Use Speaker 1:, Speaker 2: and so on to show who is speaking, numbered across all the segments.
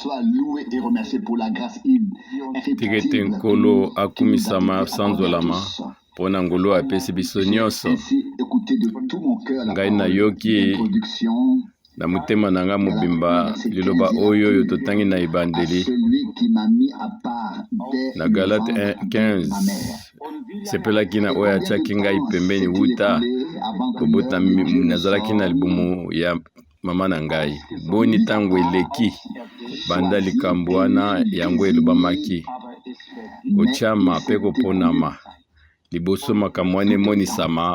Speaker 1: Sois loué et remercié pour la grâce
Speaker 2: tigete nkolo akumisama sanzolama pona ngolo apesi biso nyonso ngai nayoki na mutema nanga mobimba liloba oyo totangi na ebandeli na Galate 1:15 sepelaki na oyo atiaki ngai pembeni wuta kobota nazalaki na libumu ya mama na ngai boni ntango eleki banda likambo wana yango elobamaki kotiama mpe koponama liboso makambo wana emonisama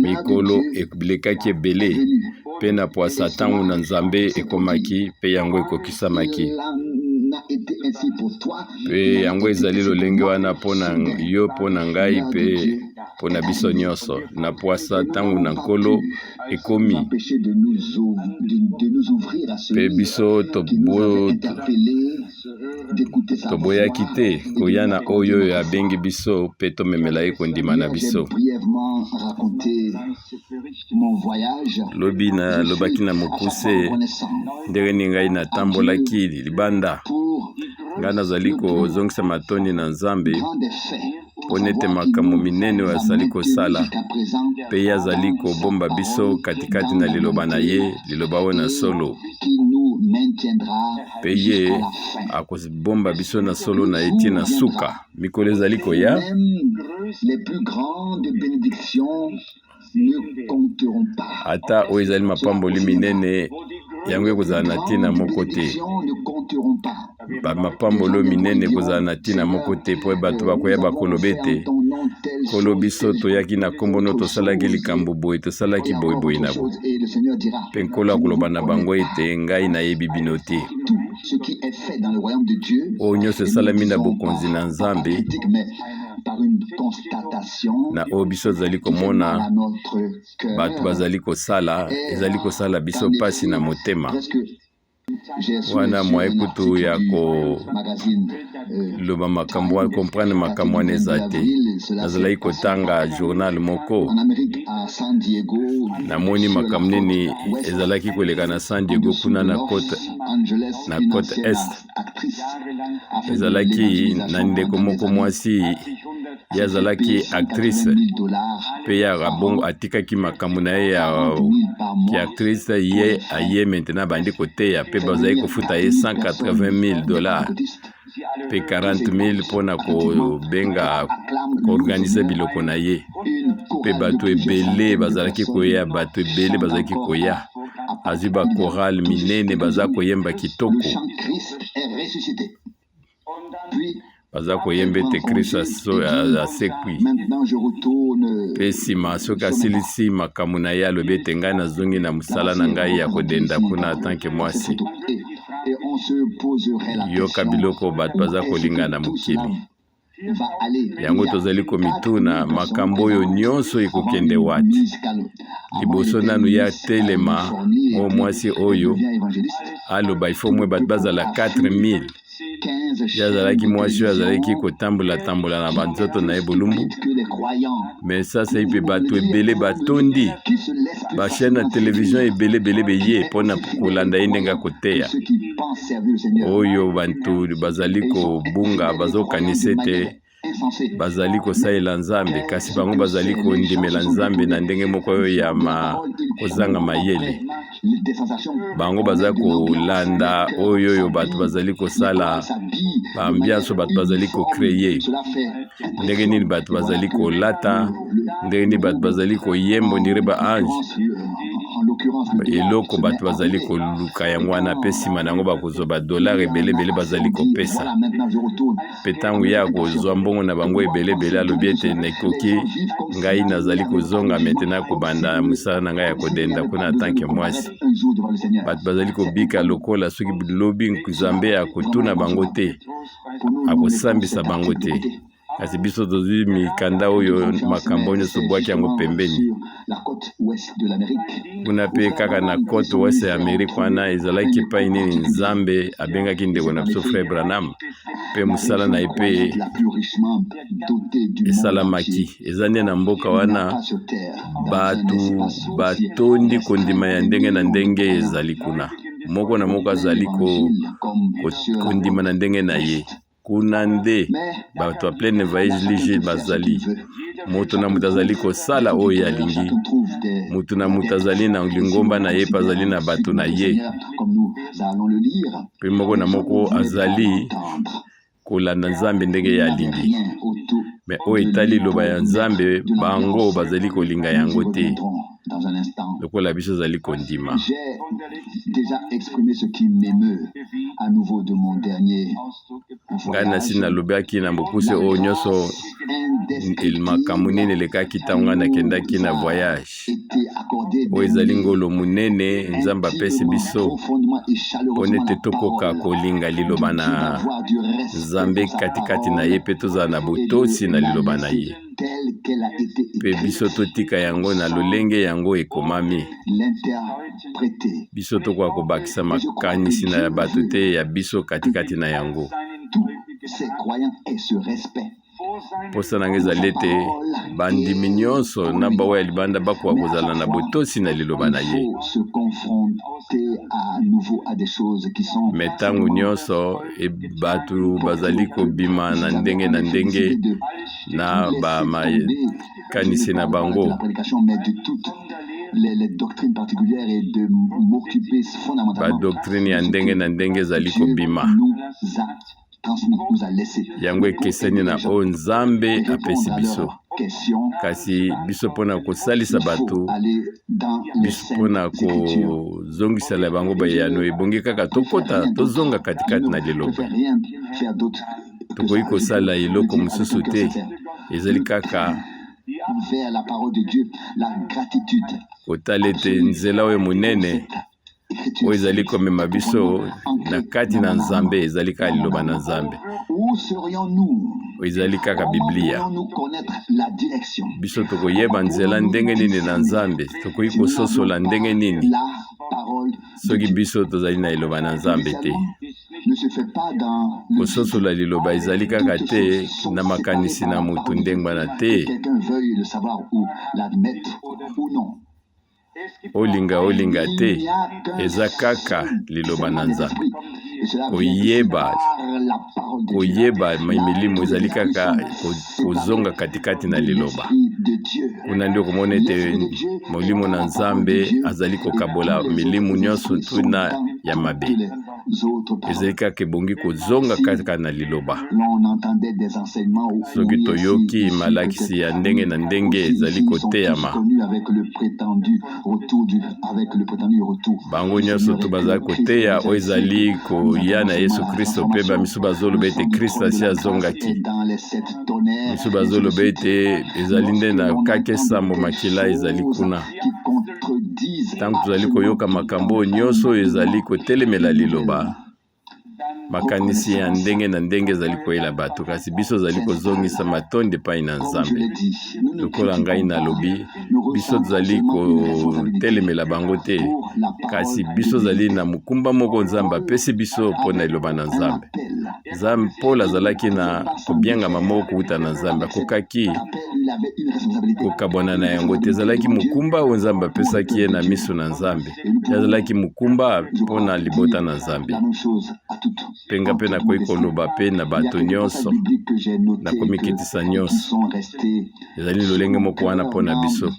Speaker 2: mikolo ebilekaki ebele mpe na poasa ntango na nzambe ekomaki mpe yango ekokisamaki mpe yango ezali lolenge wana mpona yo mpona ngai mpe mpona biso nyonso na poasa ntango na nkolo ekomi mpe biso toboyaki te koya na oyo abengi biso mpe tomemela ye kondima na biso lobi nalobaki na mokuse ndenge ni ngai natambolaki libanda ngai nazali kozongisa matoni na nzambe mpo nete makambo minene oyo azali kosala mpe ye azali kobomba biso katikati na liloba na ye liloba oyo na solo mpe ye akobomba biso na solo na ye ti na suka mikolo ezali koya ata oyo ezali mapamboli minene yango ekozala na ntina moko te bamapambolo minene ekozala na ntina moko te mpo bato bakoyeba koloba ete kolo biso toyaki na nkombo no tosalaki likambo boye tosalaki boyeboye na bo mpe nkolo akoloba na bango ete ngai nayebi bino te oyo nyonso esalami na bokonzi na nzambe na oyo biso tozali komona bato bazali kosala ezali kosala biso mpasi na motema wana mwa ekutu ya koloba makambo wana komprendre makambo wana eza te nazalaki kotanga journal moko namoni makambo nini ezalaki koleka na San Diego kuna na côte est ezalaki na ndeko moko mwasi ye azalaki actrice mpe ye rabongo atikaki makambo na ye ya actrice ye aye maintenant bandi koteya mpe bazali kofuta ye $180,000 mpe 40,000 mpona kobenga koorganize biloko na ye mpe bato ebele bazalaki koya bato ebele bazalaki koya azwi bakorale minene baza koyemba kitoko baza koyemba ete kristo asekwi mpe nsima soki asilisi makambo na ye alobi ete ngai nazongi na mosala na ngai ya kodenda kuna atanke mwasi yoka biloko bato baza kolinga na mokili yango tozali komituna makambo oyo nyonso ekokende wati liboso nanu ya telema o mwasi oyo aloba ifo mwe bato bazala 4,000 yazalaki mwasi oyo azalaki kotambola na banzoto na ye bolumbu me sasa ipe bato ebele batondi bachaine na televizion ebele beye mpona kolanda ye ndenge akoteya oyo bantu bazali kobunga bazokanisa ete bazali kosalela nzambe kasi bango bazali kondimela nzambe na ndenge moko oyo ya kozanga mayele bango baza kolanda oyo bato bazali kosala baambiance bato bazali kokreye ndenge nini bato bazali kolata ndenge nini bato bazali koyemba ndire baange eloko bato bazali koluka yango wana mpe nsima na yango bakozwa badolare ebele bazali kopesa mpe ntango ya kozwa mbongo na bango ebele alobi ete nakoki ngai nazali kozonga maintenant kobanda mosala na ngai ya kodenda kuna atanke mwasi bato bazali kobika lokola soki lobi nzambe akotuna bango te akosambisa bango te kasi biso tozwi mikanda oyo makambo nyonso bwaki yango pembeni kuna mpe kaka na côte ouest ya Amerika wana ezalaki epai nini nzambe abengaki ndeko na biso frère Branham mpe mosala na ye mpe esalamaki eza nde na mboka wana bato batondi kondima ya ndenge na ndenge ezali kuna moko na moko azali kondima na ndenge na ye. Kuna nde bato ya plein évangile bazali. Moto na moto azali kosala oyo alingi. Moto na moto azali na lingomba na ye, azali na bato na ye. Pe moko na moko azali kolanda Nzambe ndenge ye alingi. Mais oyo etali liloba ya Nzambe, bango bazali kolinga yango te. Lokola biso azali kondima. Ngai nasi nalobaki na mokuse oyo nyonso makambo nini elekaki ntango ngai nakendaki na voyage. Oyo ezali ngolo munene Nzambe apesi biso mpo ete tokoka kolinga liloba na Nzambe katikati na ye, mpe tozala na botosi na liloba na ye. Pe biso totika yango na lolenge yango ekomami. Biso tokoka kobakisa makanisi na bato te ya biso katikati na yango. Posa nange ezali ete bandimi nyonso na baoyo ya libanda bakoka kozala na botosi na liloba na ye. Me ntango nyonso bato bazali kobima na ndenge na bamakanisi na bango. Badoktrine ya ndenge na ndenge ezali kobima. Yango ekeseni na oyo Nzambe apesi biso. Kasi biso mpona kosalisa bato, biso mpona kozongisela bango bayano, ebongi kaka tokota tozonga katikati na liloba. Tokoki kosala eloko mosusu te, ezali kaka kotala ete nzela oyo monene oyo ezali komema biso na kati na Nzambe, ezali kaka liloba na Nzambe. Oyo ezali kaka Biblia. Biso tokoyeba nzela ndenge nini na Nzambe, tokoki kososola ndenge nini soki biso tozali na liloba na Nzambe te. Kososola liloba ezali kaka te na makanisi na mutu ndenge wana te. Olinga te, eza kaka liloba na Nzambe. Koyeba milimo ezali kaka kozonga katikati na liloba. Kuna ndio komona ete molimo na Nzambe azali kokabola milimo nyonso tuna ya mabe. Ezali kaka ebongi kozonga kaka na liloba. Soki toyoki malakisi ya ndenge na ndenge ezali koteyama. Bango nyonso to bazali koteya oyo ezali koya na Yesu Kristo, mpe bamisu bazoloba ete Kristo asi azongaki. Misu bazoloba ete ezali nde na kaka esambo makila ezali kuna. Tango tozali koyoka makambo nyonso oyo ezali kotelemela liloba, makanisi ya ndenge na ndenge ezali koyela bato, kasi biso ezali kozongisa matondi epai na Nzambe. Lokola ngai nalobi, biso tozali kotelemela bango te, kasi biso ezali na mokumba moko Nzambe apesi biso mpo na liloba na Nzambe. Paul azalaki na kobiangama moko kuta na Nzambe, akokaki kokabwana na yango te. Ezalaki mokumba oyo Nzambe apesaki ye na miso na Nzambe. Ezalaki mokumba mpo na libota na Nzambe. Penga pe nakoki koloba pe na bato nyonso, nakomikitisa nyonso. Ezali lolenge moko wana mpo na biso.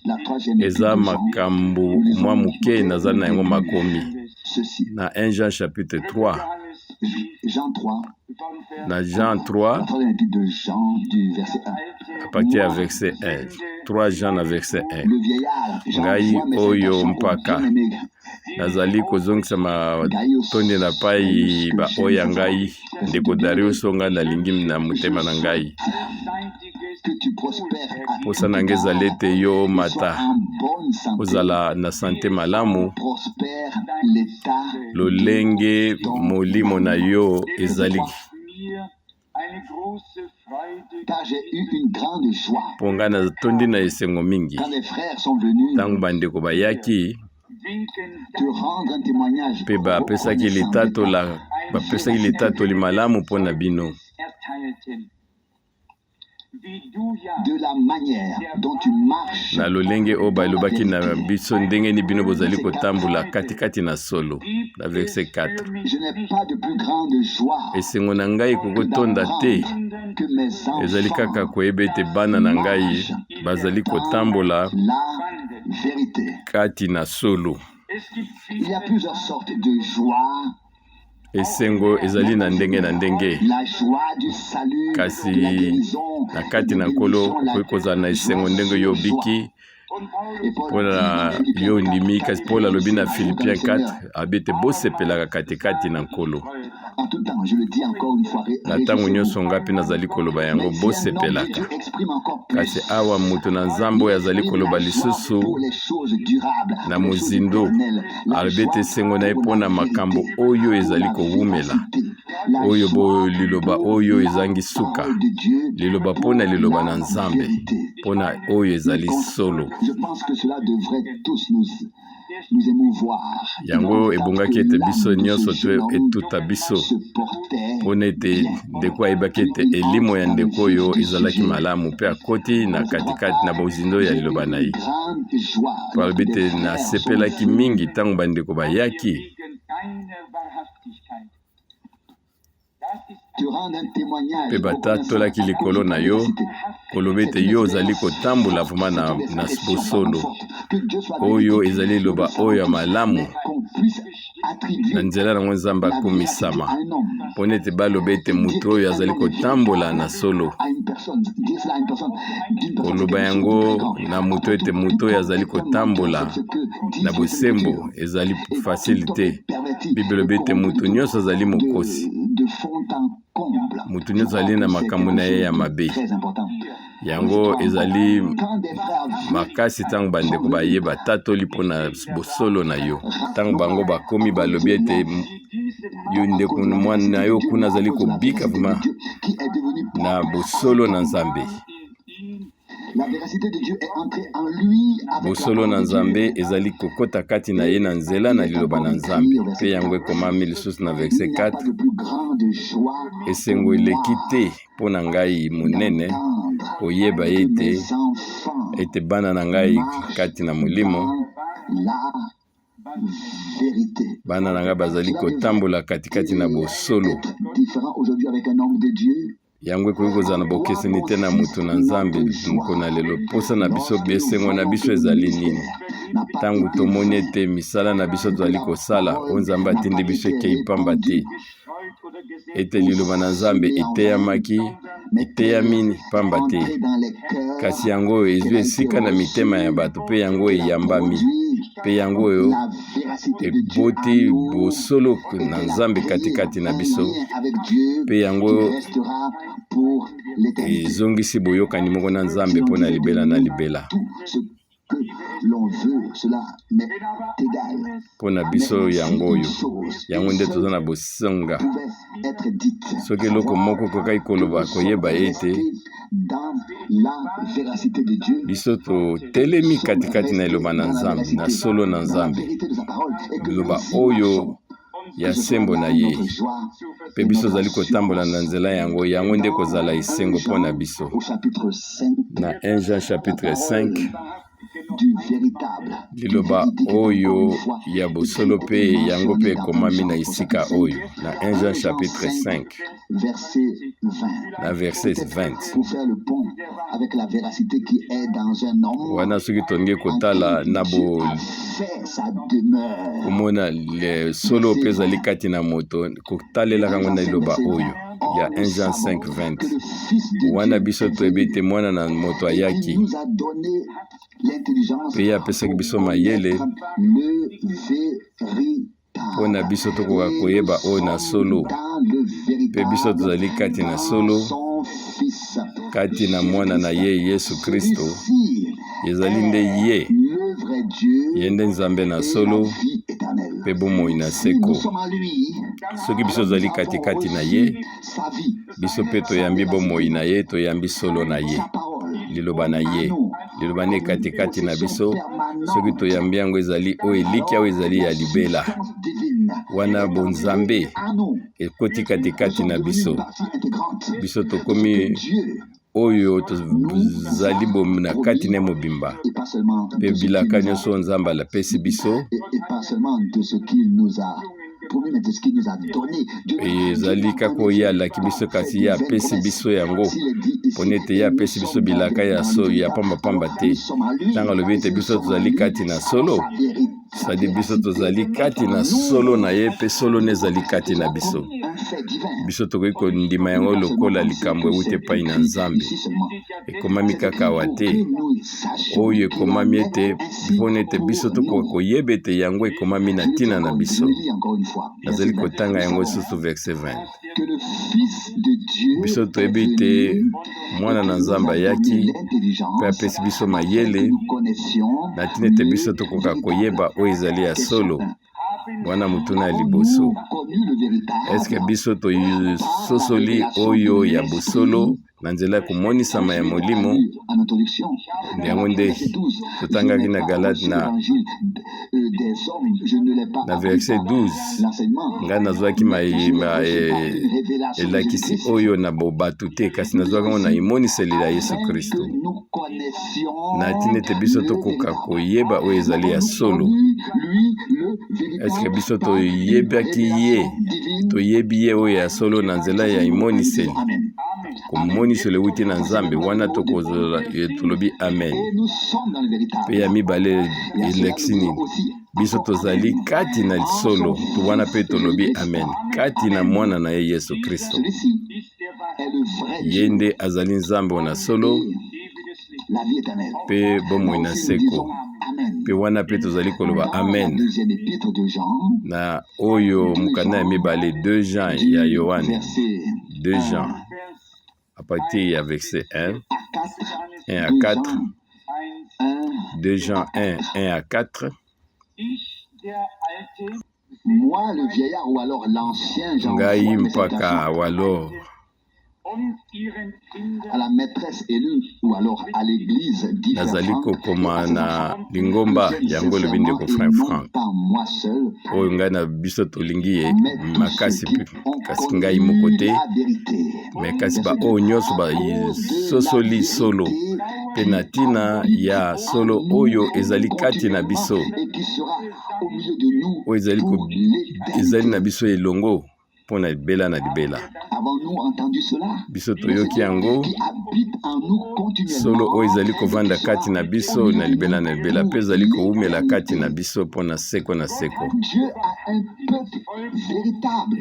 Speaker 2: Eza makambo mwa muke nazali na yango makomi. Na 1 Jean chapitre 3. Na Jean 3, à partir du verset 1. 3 Jean na verset 1. Ngai oyo mpaka nazali kozongisa matondi na pai ba oya ngai ndeko Darius nga nalingi na motema na ngai. Posa nange ezali ete yo mata ozala na sante malamu, lolenge molimo na yo ezali. Ponga na tondi na esengo mingi. Tango bandeko bayaki pe bapesaki litato li malamu mpo na bino.
Speaker 1: de la manière dont tu marches.
Speaker 2: Na lolenge oyo balobaki na biso ndenge ni bino bozali kotambola katikati na solo. Na verset 4.
Speaker 1: Je n'ai pas de plus grande joie
Speaker 2: esengo na ngai kokotonda te
Speaker 1: que mes
Speaker 2: ezali
Speaker 1: enfants
Speaker 2: kaka koyeba ete bana na ngai bazali kotambola
Speaker 1: la vérité.
Speaker 2: kati na solo.
Speaker 1: Il y a plusieurs sortes de joie.
Speaker 2: Esengo ezali na ndenge na ndenge.
Speaker 1: La joie du salut,
Speaker 2: Kasi
Speaker 1: de la guérison,
Speaker 2: na kati na nkolo koki kozala na esengo ndenge yo obiki mpona yo ndimi. Kasi Paul alobi na Philippiens 4 abi ete bosepelaka katikati na nkolo.
Speaker 1: En tout temps, je le dis encore une fois,
Speaker 2: Na ntango nyonso nga mpe nazali koloba yango bosepelaka. Kasi awa moto na nzambe oyo azali koloba lisusu na mozindo alobi ete esengo na ye mpona makambo oyo ezali kowumela, oyo bo liloba oyo ezangi suka, liloba mpona liloba na nzambe, mpona oyo ezali solo. Yango ebongaki ete biso nyonso etuta biso mpona ete ndeko ayebaki ete elimo ya ndeko oyo ezalaki malamu mpe akoti na katikati na bozindo ya liloba na ye. Po alobi ete nasepelaki mingi ntango bandeko bayaki. Mpe batatolaki likolo na yo koloba ete yo ozali kotambola vraimen na bosolo oyo ezali liloba oyo ya malamu na nzela nango nzambe akomisama mpona ete baloba ete moto oyo azali kotambola na solo. Koloba yango na moto ete moto oyo azali kotambola na bosembo ezali fasile te. Bible elobi ete moto nyonso azali mokosi, moto nyonso azali na makambo na ye ya mabe. Yango ezali makasi ntango bandeko bayeba tatoli mpona bosolo na yo. Ntango bango bakomi balobi ete yo ndeko mwana na yo kuna azali kobika vraimen na bosolo na Nzambe. Bosolo na Nzambe ezali kokota kati na ye na nzela na liloba na Nzambe. Mpe yango ekomami lisusu na verset 4. Esengo eleki te mpo na ngai monene koyeba ete bana na ngai kati na molimo, bana na ngai bazali kotambola katikati na bosolo. Yango ekoki kozala na bokeseni te na moto na Nzambe mpona lelo. Posa na biso besengo na biso ezali nini? Ntango tomoni ete misala na biso tozali kosala oyo Nzambe atindi biso ekei pamba te, ete liloba na Nzambe eteyami pamba te, kasi yango oyo ezwi esika na mitema ya bato, mpe yango oyo eyambami, mpe yango oyo eboti bosolo na Nzambe katikati na biso, mpe yango oyo ezongisi boyokani moko na Nzambe mpona libela na libela. Mpona biso yango oyo, yango nde toza na bosonga. Soki eloko moko kokai koloba koyeba ete biso totelemi katikati na eloba na Nzambe, na solo na Nzambe, liloba oyo ya sembo na ye, mpe biso ozali kotambola na nzela yango, yango nde kozala esengo mpona biso. Na 1 Jean chapitre 5 liloba oyo ya bosolo mpe yango mpe ekomami na esika oyo na 1 Jean chapitre 5 na verset 20. Wana soki tolingi kotala na komona solo mpe ezali kati na moto, kotalelaka yango na liloba oyo ya 1 Jean 5:20. Wana biso toyebi ete mwana na moto ayaki mpe ye apesaki biso mayele mpona biso tokoka koyeba oyo na solo, mpe biso tozali kati na solo kati na mwana na ye Yesu Kristo. Ezali nde ye nde Nzambe na solo mpe bomoi na seko. Soki biso tozali katikati na ye, biso mpe toyambi bomoi na ye, toyambi solo na ye, liloba na ye, liloba ne katikati na biso. Soki toyambi yango ezali oyo elikya oyo ezali ya libela, wana bonzambe ekoti katikati na biso, biso tokomi oyo tozali na kati na mobimba mpe bilaka nyonso nzambe alapesi biso ezali kaka oyo alaki biso kasi ye apesi biso yango mpona ete ye apesi biso bilaka ya pambapamba te ntango alobi ete biso tozali kati na solo sadi biso tozali kati na solo na ye mpe solo na ezali kati na biso biso tokoki kondima yango lokola likambo euti epai na nzambe ekomami kaka awa te oyo ekomami ete mpona ete biso tokoka koyeba ete yango ekomami na ntina na biso nazali kotanga yango lisusu verse 20 biso toyebi ete mwana na nzambe ayaki mpe apesi biso mayele na ntina ete biso tokoka koyeba oyo ezali ya solo wana mutuna ya liboso eske biso tososoli oyo ya bosolo na nzela ya komonisama ya molimo yango nde totangaki na Galate na verset 12 ngai nazwaki elakisi oyo na bobatu te kasi nazwaki ngo na imoniseli ya Yesu Kristo na ntina ete biso tokoka koyeba oyo ezali ya solo eske biso toyebi ye oyo ya solo na nzela ya imoniseli komoniseli euti na nzambe wana tokozala tolobi amen mpe ya mibale eleksi nini biso tozali kati na solo to wana mpe tolobi amen kati na mwana na ye Yesu Kristo ye nde azali nzambe wana solo mpe bomoi na seko mpe wana mpe tozali koloba amen na oyo mokanda ya mibale 2 Jean ya Yohane 2 Jean à partir ya verset 1 à 4 2 Jean 1 à 4
Speaker 1: moi le vieillard ou alors l'ancien Jean
Speaker 2: ngai mpaka ou alors
Speaker 1: à la maîtresse élue ou alors à l'église
Speaker 2: nazali kokoma na lingomba yango lobi ndeko Frank oyo ngai na biso tolingi ye makasi kasi ngai moko te me kasi baoyo nyonso basosoli solo mpe na ntina ya solo oyo ezali kati na biso oyo ezali na biso elongo mpo na libela na libela biso toyoki yango solo oyo ezali kovanda kati na biso na libela mpe ezali koumela kati na biso mpo na seko na seko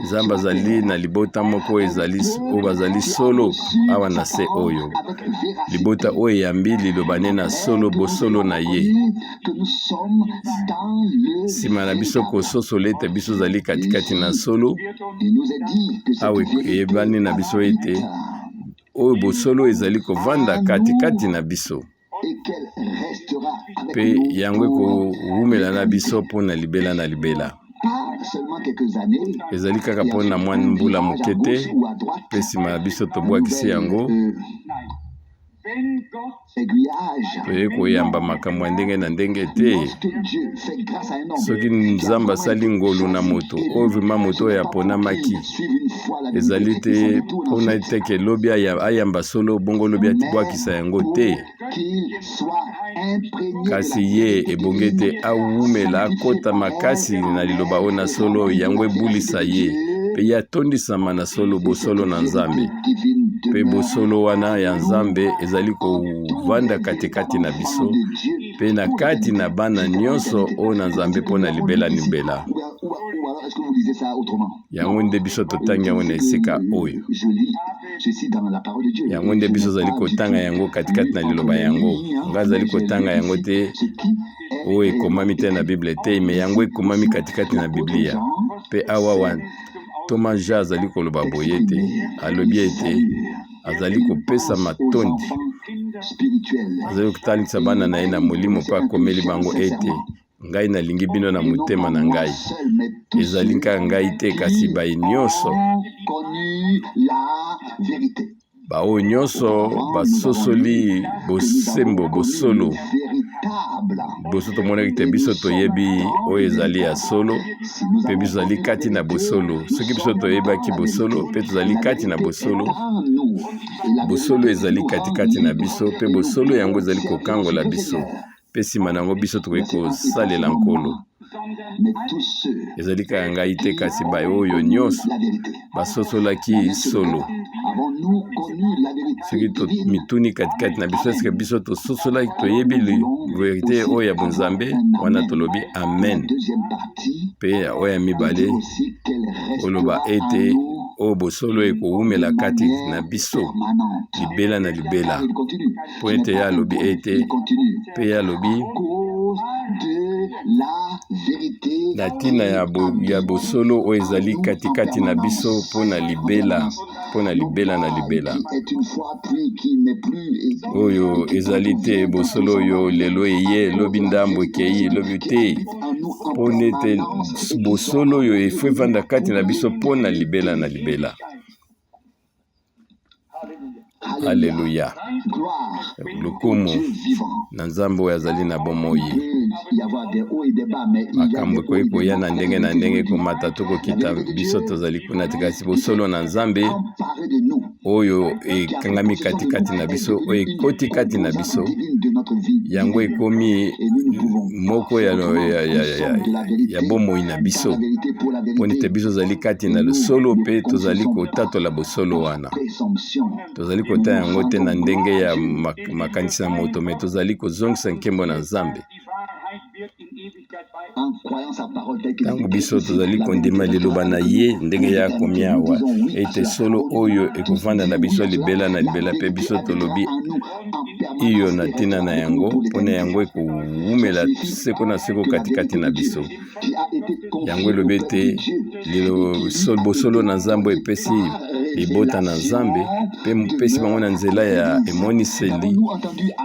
Speaker 2: nzambe azali na libota moko oyo bazali solo awa na se oyo libota oyo eyambi liloba ne na solo bosolo na ye nsima na biso kososola ete biso ozali katikati na solo awa eyebani na biso ete oyo bosolo ezali kovanda katikati na biso mpe yango ekowumela na biso mpo na libela na libela ezali kaka mpo na mwa mbula moke te mpe nsima na biso tobwakisi yango toye koyamba makambo ya ndenge na ndenge te soki nzambe asali ngolu na moto oyo vrima moto oyo aponamaki ezali te mpona eteke elobi ayamba solo bongo lobi atibwakisa yango te kasi ye ebonge te awumela akota makasi na liloba oyo na solo yango ebulisa ye mpe ye atondisama na solo bosolo na nzambe mpe bosolo wana ya nzambe ezali kovanda katikati na biso mpe na kati na bana nyonso oyo na nzambe mpo na libela yango nde biso totangi yango na esika oyo yango nde biso azali kotanga yango katikati na liloba yango nga azali kotanga yango te oyo ekomami te na bible te me yango ekomami katikati na biblia mpe awawa Thomas Jean azali koloba boye te alobi ete azali kopesa matondi azali kotalisa bana na ye na molimo mpe akomeli bango ete ngai nalingi bino na motema na ngai ezali kaka ngai te kasi bai nyonso baoyo nyonso basosoli bosembo bosolo Boso tomonaki te biso toyebi oyo ezali ya solo pe biso tozali kati na bosolo. Soki biso toyebaki bosolo pe tozali kati na bosolo, bosolo ezali katikati na biso pe bosolo yango ezali kokangola biso pe nsima nango biso tokoki kosalela nkolo. Ezali kaka ngai te kasi baoyo nyonso basosolaki solo. Soki mituni katikati na biso eske biso tososolaki toyebi verite oyo ya bonzambe, wana tolobi amen. Pe oyo ya mibale oloba ete oyo bosolo ekowumela kati na biso libela na libela. Po ete ye alobi ete pe ye alobi na ntina ya bosolo oyo ezali katikati na biso mpo na libela na libela. Oyo ezali te bosolo oyo lelo eye lobi ndambo ekei lobi te, mpo nete bosolo oyo efo evanda kati na biso mpo na libela na libela. Haleluya. Lukumu na nzambe oyo azali na bomoi. Makambo ekoki koya na ndenge komata tokokita biso tozali kuna te, kasi bosolo na nzambe oyo ekangami katikati na biso, oyo ekoti kati na biso, yango ekomi moko ya bomoi na biso. Mpo nete biso tozali kati na losolo mpe tozali kotatola bosolo wana. Tozali kota yango te na ndenge ya makanisi ya moto, me tozali kozongisa nkembo na nzambe. Tango biso tozali kondima liloba na ye ndenge ya komi awa ete solo oyo ekovanda na biso libela na libela, pe biso tolobi iyo na ntina na yango mpona yango ekowumela seko na seko katikati na biso. Yango elobi ete bosolo na nzambe epesi libota na nzambe pe mpesi bango na nzela ya emoniseli,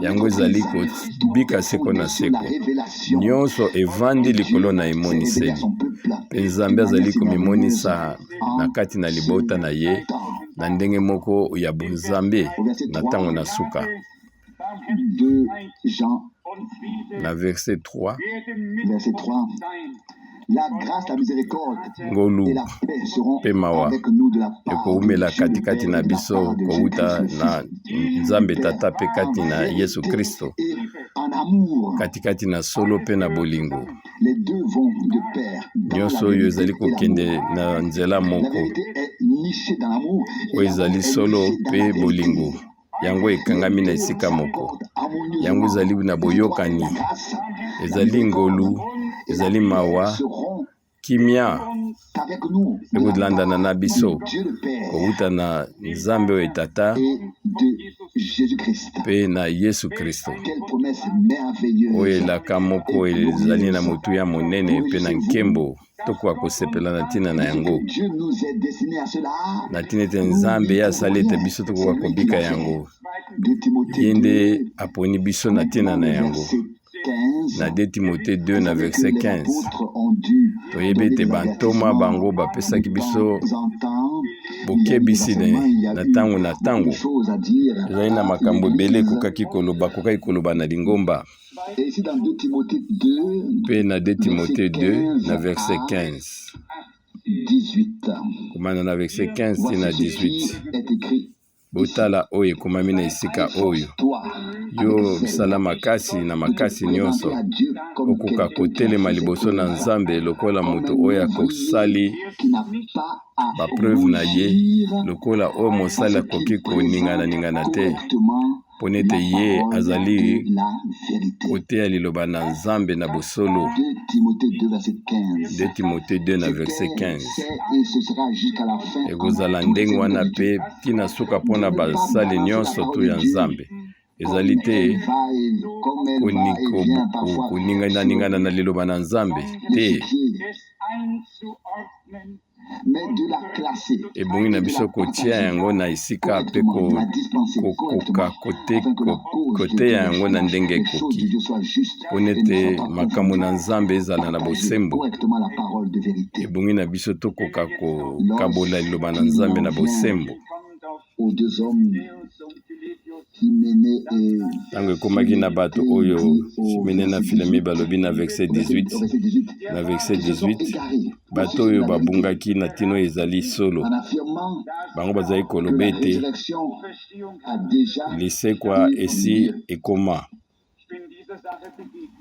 Speaker 2: yango ezali kobika seko na seko. Nyonso evandi likolo na emoniseli, pe nzambe azali komimonisa na kati na libota na ye na ndenge moko ya bonzambe na ntango na suka. Na verset 3,
Speaker 1: la grâce, la miséricorde
Speaker 2: ngolu
Speaker 1: et la paix seront
Speaker 2: pe mawa
Speaker 1: avec nous de la part
Speaker 2: ekoumela katikati na biso kouta na nzambe tata pe kati na Yesu Kristo, katikati na solo pe na bolingo.
Speaker 1: Les deux vont de pair.
Speaker 2: Nyonso oyo ezali kokende na nzela
Speaker 1: La
Speaker 2: moko
Speaker 1: vérité est nichée dans l'amour.
Speaker 2: oyo ezali solo pe bolingo, yango ekangami na esika moko, yango ezali na boyokani, ezali ngolu, ezali mawa, kimia ekolandana na biso kouta na nzambe oyo tata pe na Yesu Kristo, oyo elaka moko ezali na motu ya monene pe na nkembo tokoka kosepela na ntina na yango. Na ntina ete nzambe ye asali ete biso tokoka kobika yango, ye nde aponi biso na ntina na yango. Na 2 Timothée 2 na verset 15 toyebi ete bantoma bango bapesaki biso bokebisi na ntango na ntango. Ezali na makambo ebele ekokaki koloba na lingomba. Pe na 2 Timothée 2 na verset 15 komana na verset 15 na 18, botala oyo ekomami na esika oyo: yo bisala makasi na makasi nyonso okoka kotelema liboso na Nzambe lokola moto oyo akosali bapreuve na ye, lokola oyo mosali akoki koningana te, mpo nete ye azali koteya liloba na Nzambe na bosolo. 2 Timothée 2 na verset 15. Ekozala ndenge wana pe tina suka mpona basali nyonso to ya Nzambe. Ezali te koningana na liloba na Nzambe te, ebongi na biso kotia yango na esika pe koteya yango na ndenge ekoki, mpo nete makambo na Nzambe ezala na bosembo. Ebongi na biso tokoka kokabola liloba na Nzambe na bosembo.
Speaker 1: aux deux hommes Hyménée et
Speaker 2: tango ekomaki na bato oyo Hyménée na Philémée balobi na verset 18 na verset 18 bato oyo babungaki na tino ezali solo
Speaker 1: en affirmant
Speaker 2: bango bazali
Speaker 1: que
Speaker 2: koloba
Speaker 1: la
Speaker 2: ete
Speaker 1: résurrection a déjà
Speaker 2: lisekwa esi ekoma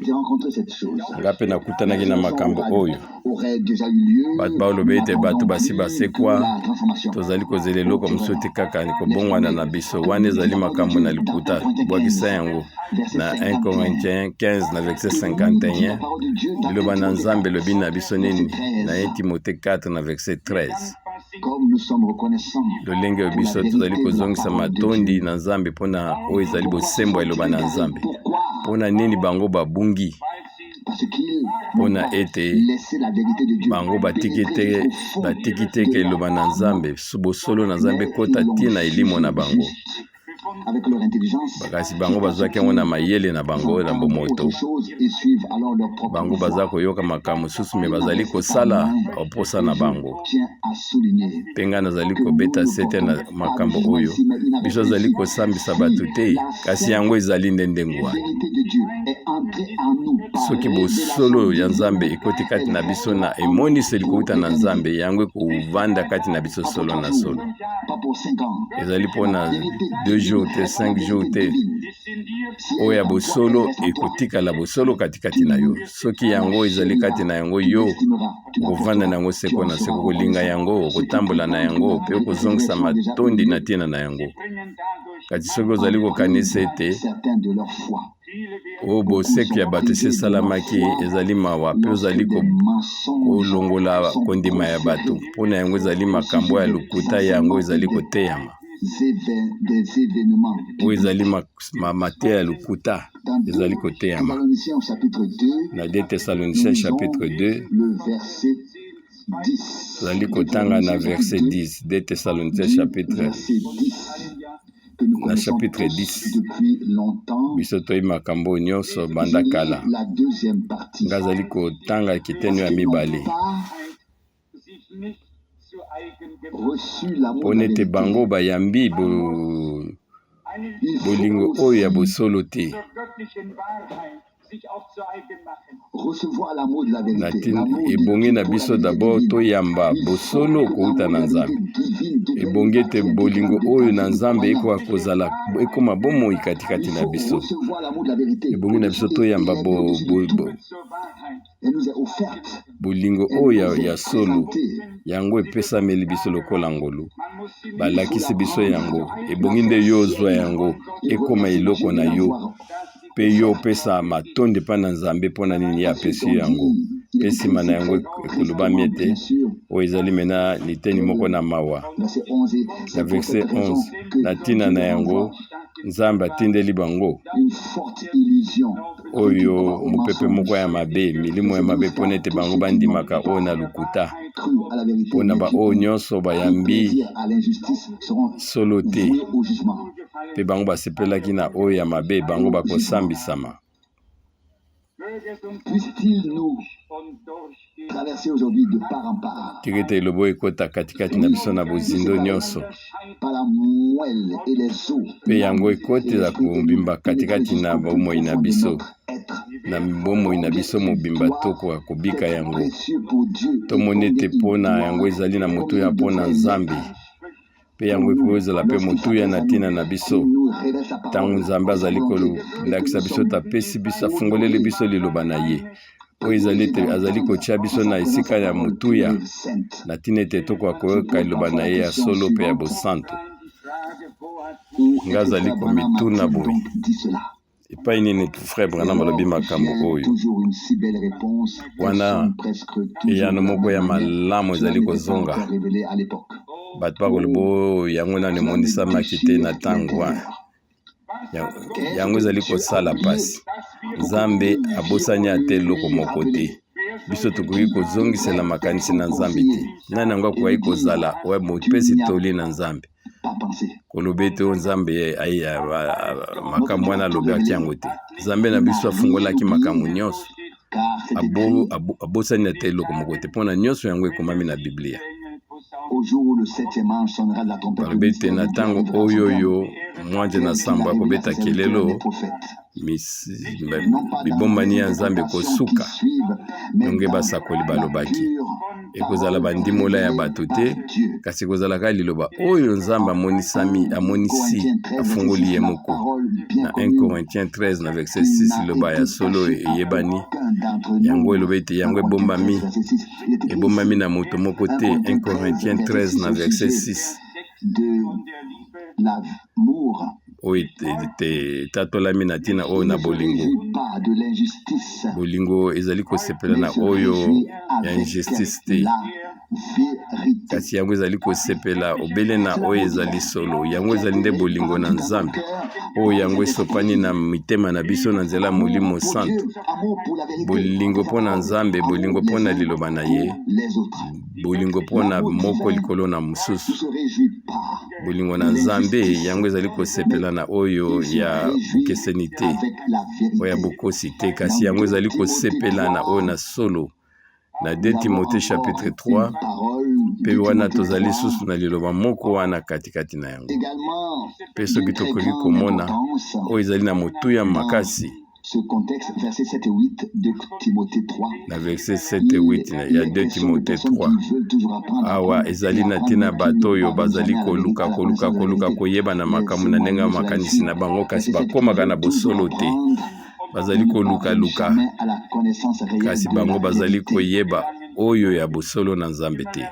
Speaker 1: j'ai rencontré cette chose.
Speaker 2: nga mpe nakutanaki na makambo oyo
Speaker 1: Aurait déjà eu lieu
Speaker 2: bato baloba ete bato basi basekwa
Speaker 1: la transformation.
Speaker 2: tozali kozela eloko mosusu te kaka ni kobongwana na biso wana ezali makambo na liputa bwakisa yango na 1 Corinthiens 15 na verset 51 liloba na nzambe elobi na biso nini na 1 Timothée 4 na verset 13
Speaker 1: Comme nous sommes reconnaissants
Speaker 2: lolenge oyo biso tozali kozongisa matondi na nzambe mpona oyo ezali bosembo eloba na nzambe mpona nini bango babungi
Speaker 1: parce qu'ils
Speaker 2: mpona ete
Speaker 1: laissent la vérité de Dieu
Speaker 2: bango batiki te ke eloba na nzambe bosolo na nzambe ekota tie na elimo na bango
Speaker 1: avec leur intelligence.
Speaker 2: kasi bango bazwaki yango na mayele na bango na bomoto
Speaker 1: Autre chose, ils suivent alors leur propre
Speaker 2: bango
Speaker 1: foi.
Speaker 2: baza koyoka makambo mosusu me bazali kosala baposa na bango
Speaker 1: Tiens à souligner.
Speaker 2: mpe ngai nazali kobeta sete na makambo oyo biso azali kosambisa bato te kasi yango ezali ndenge
Speaker 1: La
Speaker 2: wana
Speaker 1: vérité de Dieu est entrée en nous par
Speaker 2: soki
Speaker 1: révélation
Speaker 2: bosolo ya nzambe ekoti kati na biso na emoniseli kouta na nzambe yango ekovanda kati na biso solo na solo
Speaker 1: pas pour 5 ans.
Speaker 2: ezali mpona 2 jours te 5 jours te oyo ya bosolo ekotikala bosolo katikati na yo soki yango ezali kati na yango yo okovanda na yango seko na seko kolinga yango okotambola na yango mpe okozongisa matondi na ntina na yango kasi soki ozali kokanisa ete
Speaker 1: Certains de leur foi.
Speaker 2: oyo boseki ya bato esi esalamaki ezali mawa mpe ozali kolongola kondima ya bato mpona yango ezali makambo ya lokuta yango ezali koteyama
Speaker 1: Des événements.
Speaker 2: oyo ezali mateya ya lokuta ezali koteyama
Speaker 1: Thessaloniciens au chapitre 2,
Speaker 2: na 2 Thessaloniciens chapitre 2
Speaker 1: le verset 10.
Speaker 2: tozali kotanga na verset 10 2 Thessaloniciens chapitre
Speaker 1: Verset 10. Que nous
Speaker 2: na
Speaker 1: connaissons
Speaker 2: chapitre
Speaker 1: tous
Speaker 2: 10
Speaker 1: depuis longtemps.
Speaker 2: biso toyi makambo oyo nyonso banda kala
Speaker 1: La deuxième partie.
Speaker 2: nga azali kotanga kiteno ya mibale
Speaker 1: Reçu l'amour
Speaker 2: mpona
Speaker 1: de
Speaker 2: ete
Speaker 1: la
Speaker 2: bango bayambi bolingo oyo ya bosolo te
Speaker 1: recevoir l'amour de la
Speaker 2: na
Speaker 1: vérité. L'amour de
Speaker 2: ebongi
Speaker 1: Dieu
Speaker 2: na
Speaker 1: pour
Speaker 2: biso
Speaker 1: la vérité
Speaker 2: dabord
Speaker 1: divine.
Speaker 2: toyamba bosolo kouta na nzambe ebongi ete bolingo oyo na nzambe ekoka kozala ekoma bomoi katikati na biso
Speaker 1: Recevoir l'amour de la vérité.
Speaker 2: ebongi na biso toyamba
Speaker 1: Elle nous est offerte.
Speaker 2: bolingo oyo ya solo yango epesameli biso lokola ngolu balakisi biso yango ebongi nde yo ozwa yango ekoma eloko na yo mpe yo opesa matondi mpa na nzambe mpona nini ye apesi yo yango mpe nsima na yango ekolobami ete oyo ezali mena liteni moko na mawa
Speaker 1: Verset 11.
Speaker 2: na verset 11 na ntina na yango nzambe atindeli bango
Speaker 1: Une forte illusion.
Speaker 2: oyo mopepe moko ya mabe milimo ya mabe mpona ete bango bandimaka oyo na lokuta
Speaker 1: Cru à la vérité.
Speaker 2: mpona baoyo nyonso bayambi
Speaker 1: Plaisir à l'injustice seront
Speaker 2: solo te
Speaker 1: voués au jugement.
Speaker 2: mpe bango basepelaki na oyo ya mabe bango bakosambisama
Speaker 1: Puisse-t-il nous traverser aujourd'hui de part en part
Speaker 2: tika ete elobo ekota katikati na biso na bozindo nyonso
Speaker 1: par la moelle et les os.
Speaker 2: mpe yango ekotela kobimba katikati na bomoi na biso na bomoi na biso mobimba tokoka kobika yango
Speaker 1: Précieux pour Dieu.
Speaker 2: tomoni ete mpona yango ezali na motuya mpona nzambe mpe yango ekozala mpe motuya na ntina na biso
Speaker 1: Nous révèle sa
Speaker 2: ntango
Speaker 1: parole.
Speaker 2: nzambe azali kolakisa biso tapesi biso afungoleli biso liloba na ye oyo ezali ete azali kotia biso na esika ya motuya
Speaker 1: Sainte.
Speaker 2: na ntina ete tokoka koyoka liloba na ye ya solo mpe ya bosantu nga azali komituna boye
Speaker 1: Donc dit cela.
Speaker 2: epai nini frère Branham alobi makambo oyo
Speaker 1: Toujours une si belle réponse.
Speaker 2: wana eyano moko ya malamu ezali kozonga
Speaker 1: révélé à l'époque.
Speaker 2: bato bakoloba oyo yango nano emonisamaki te na ntango wana yango ezali kosala mpasi nzambe abosani ate eloko moko te biso tokoki kozongisela makanisi na nzambe te nani yango akoki kozala oyo mopesi toli na nzambe
Speaker 1: Pas penser.
Speaker 2: koloba ete oyo nzambe makambo wana alobaki yango te nzambe na biso afungolaki makambo nyonso
Speaker 1: Car c'était
Speaker 2: abosani ate eloko moko te mpona nyonso yango ekomami na biblia
Speaker 1: au jour où le 7e ange sonnera de la trompette.
Speaker 2: Balobete na tango oyoyo mwanje na samba kobeta kelelo bibombani ya Nzambe kosuka nonge basakoli balobaki ekozala bandimola ya bato te kasi kozalaka liloba oyo Nzambe amonisi afungoli ye moko na 1 Corinthiens 13 na verset 6 liloba ya solo eyebani yango elobete yango ebombami na moto moko te. 1 Corinthiens 13 na verset 6
Speaker 1: de l'amour
Speaker 2: oyo tatolami na ntina oyo na bolingo. Bolingo ezali kosepela na oyo ya injustice te kasi yango ezali kosepela obele na oyo ezali solo. Yango ezali nde bolingo na Nzambe oyo yango esopani na mitema na biso na nzela Molimo Santo. Bolingo mpo na Nzambe, bolingo mpo na liloba na ye, bolingo mpo na moko likolo na mosusu. Bolingo na Nzambe yango ezali kosepela na oyo ya bokeseni te oyo ya bokosi te kasi yango ezali kosepela na oyo na solo. Na 2 Timothée chapitre 3 pe wana tozali susu na liloba moko wana katikati na yango pe soki tokoki komona oyo ezali na motuya makasi.
Speaker 1: Ce contexte, verset 7 et 8 de Timothée 3.
Speaker 2: Na verset 7 et 8 il y a 2 Timothée 3. Awa ezali na tina bato oyo bazali koluka koyeba na makambo na ndenge makanisi na bango kasi bakomaka na bosolo te. Bazali koluka kasi bango bazali koyeba oyo ya bosolo na Nzambe te.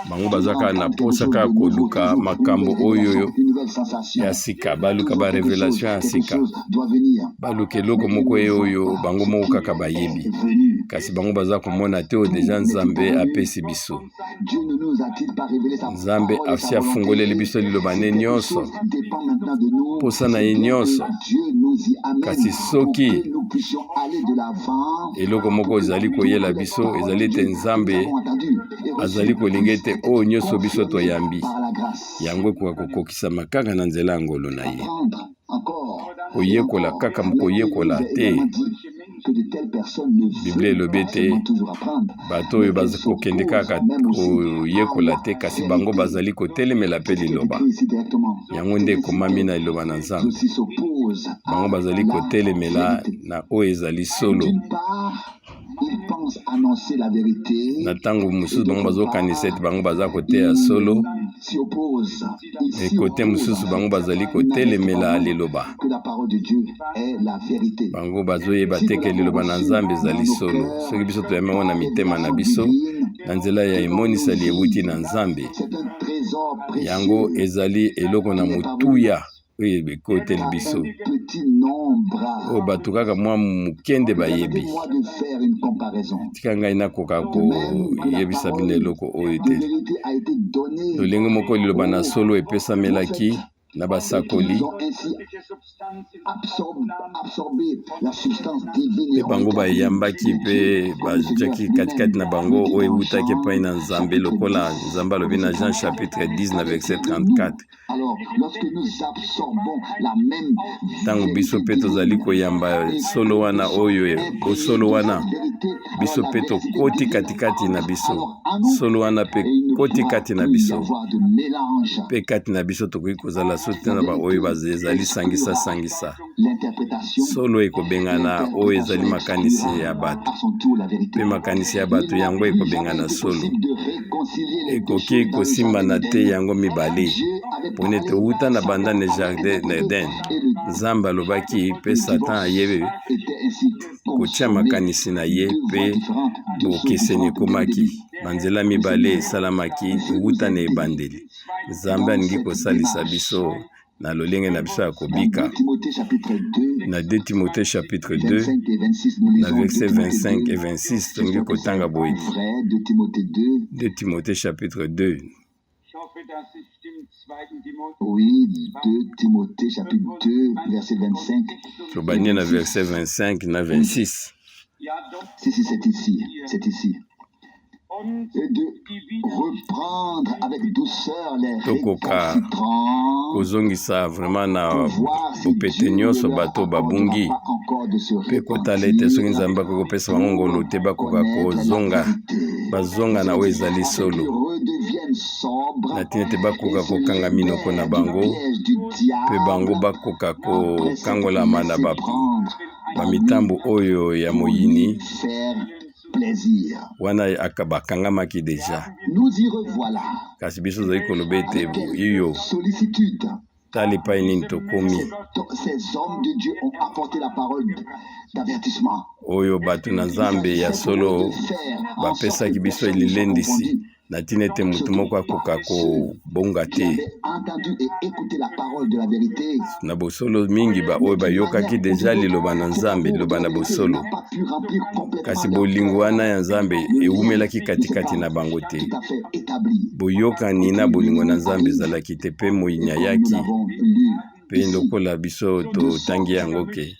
Speaker 2: Bango bazaka na posaka koluka makambo oyo ya sika, baluka ba revelation ya sika, baluka eloko moko oyo bango moko kaka bayebi kasi bango baza komona te o deja Nzambe apesi biso. Nzambe asi afungoleli biso liloba ne nyonso posa na ye nyonso kasi soki eloko moko ezali koyela biso ezali te Nzambe azali kolinga ete oyo nyonso biso toyambi yango ekoka kokokisama kaka na nzela ya ngolo na ye. Koyekola kaka koyekola te. Biblia elobi ete bato oyo bazokokende kaka koyekola te kasi bango bazali kotelemela mpe liloba yango nde ekomami na liloba na Nzambe. Bango bazali kotelemela na oyo ezali solo. Na ntango mosusu bango bazokanisa ete bango baza koteya solo, ekote mosusu bango bazali kotelemela liloba. Bango bazoyeba te ke liloba na Nzambe ezali solo. Soki biso toyama na mitema na biso na nzela ya emonisali ewuti na Nzambe, yango ezali eloko na motuya oyo ekoteli biso oyo bato kaka mwa mokende bayebi. Tika ngai nakoka koyebisa bino eloko oyo te. Lolenge moko liloba na solo epesamelaki na basakoli pe bango bayambaki pe bajaki katikati na bango oyo ewutaki epai na Nzambe lokola Nzambe alobi na Jean chapitre 10 na verset 34. Ntango biso mpe tozali koyamba solo wana oyo bosolo wana biso mpe tokoti katikati na biso solo wana mpe koti kati na biso mpe kati na biso tokoki kozala so te na baoyo ezali sangisa solo ekobengana oyo ezali makanisi ya bato mpe makanisi ya bato yango ekobengana solo ekoki kosimbana te yango mibale mpona ete wuta na banda na jardin d'Eden Nzambe alobaki mpe Satan ayebe kotia makanisi na ye mpe bokeseni ekomaki banzela mibale esalamaki wuta na ebandeli. Nzambe alingi kosalisa biso na lolenge na biso ya kobika. Na 2 Timothée chapitre 2 na verset 25 et 26 tongi kotanga boye. 2 Timothée chapitre 2.
Speaker 1: Oui, 2 Timothée chapitre 2 verset 25.
Speaker 2: Tobani na verset 25 na 26.
Speaker 1: Si, c'est ici. Et de reprendre avec douceur les récalcitrants,
Speaker 2: kozongisa vraiment na bopete nyonso bato babungi mpe kotala ete soki Nzambe akokopesa bango ngolu te bakoka kozonga bazonga na oyo ezali solo na tina ete bakoka kokanga minoko na bango pe bango bakoka kokangolama na bamitambo oyo ya moyini wana bakangamaki deja kasi biso tozali koloba ete iyo tala epai nini tokomi oyo bato na Nzambe ya solo bapesaki biso elilendisi na tina ete mutu moko akoka kobonga te na bosolo mingi oyo bayokaki deja liloba na Nzambe liloba na bosolo kasi bolingo wana ya Nzambe ewumelaki katikati na bango te boyokani na bolingo na Nzambe ezalaki te mpe moyinya yaki mpe lokola biso totangi yango ke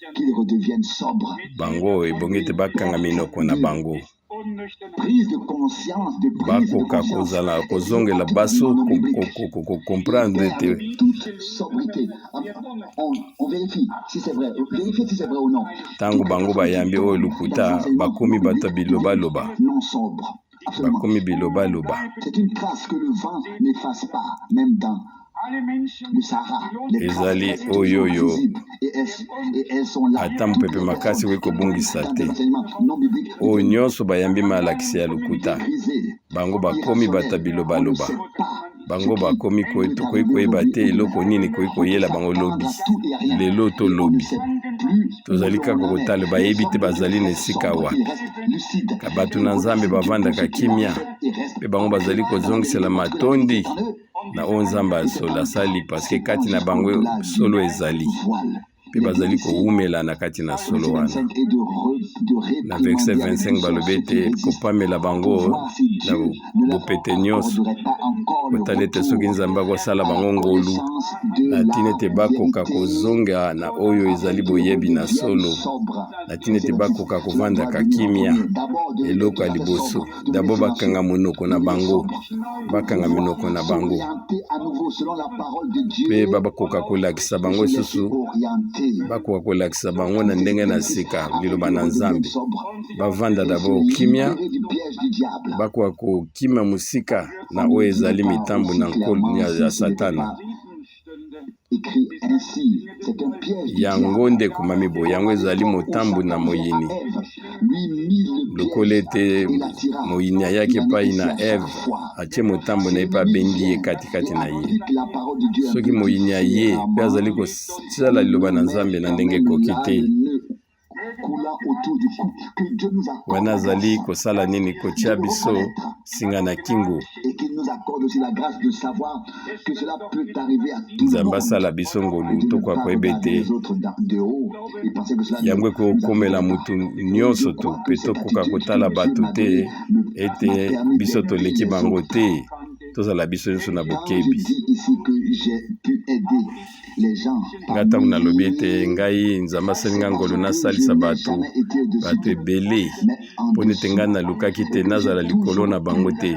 Speaker 2: bango ebongi ete bakanga minoko na bango bakoka kozongela baso comprendre te ntango bango bayambi oyo lukuta bakomi bato bilobaloba bakomi bilobaloba ezali oyoyo ata mopepe makasi oyo kobungisa te oyo nyonso bayambi malakisi ya lukuta bango bakomi bata bilobaloba bango bakomi koyi koyeba te eloko nini koyi koyela bango lobi lelo to lobi tozali kaka kotala bayebi te bazali na esika wapi ka bato na Nzambe bavandaka kimia mpe bango bazali kozongisela matondi na oyo Nzambe asali paske kati na bango solo ezali mpe bazali kowumela na kati na solo wana na verset 25 balobi ete kopamela bango na bopete nyonso kotala ete soki Nzambe akosala bango ngolu na tina ete bakoka kozonga na oyo ezali boyebi na solo na tina ete bakoka kovandaka kimia eloko ya liboso dabo bakanga monoko na bango mpe bakoka kolakisa bango susu bakoka kolakisa bango na ndenge na sika liloba na Nzambe bavanda dabo kimia bakoka kokima musika na oyo ezali mitambo na nkolo ya Satana yango nde komami boye yango ezali motambu na moyini lokola ete moyini ayaki epai na Eve atie motambu na ye mpe abendi ye katikati na ye soki moyini aye mpe azali kosala liloba na Nzambe na ndenge ekoki te wana azali kosala nini kotia biso singa na kingo Nzambe asala biso ngolu tokoka koyeba ete yango ekokomela mutu nyonso to mpe tokoka kotala bato te ete biso toleki bango te tozala biso nyonso na bokebi nga ntango nalobi ete ngai Nzambe asalinga ngolu nasalisa bato ebele mpo nete ngai nalukaki te nazala likolo na bango te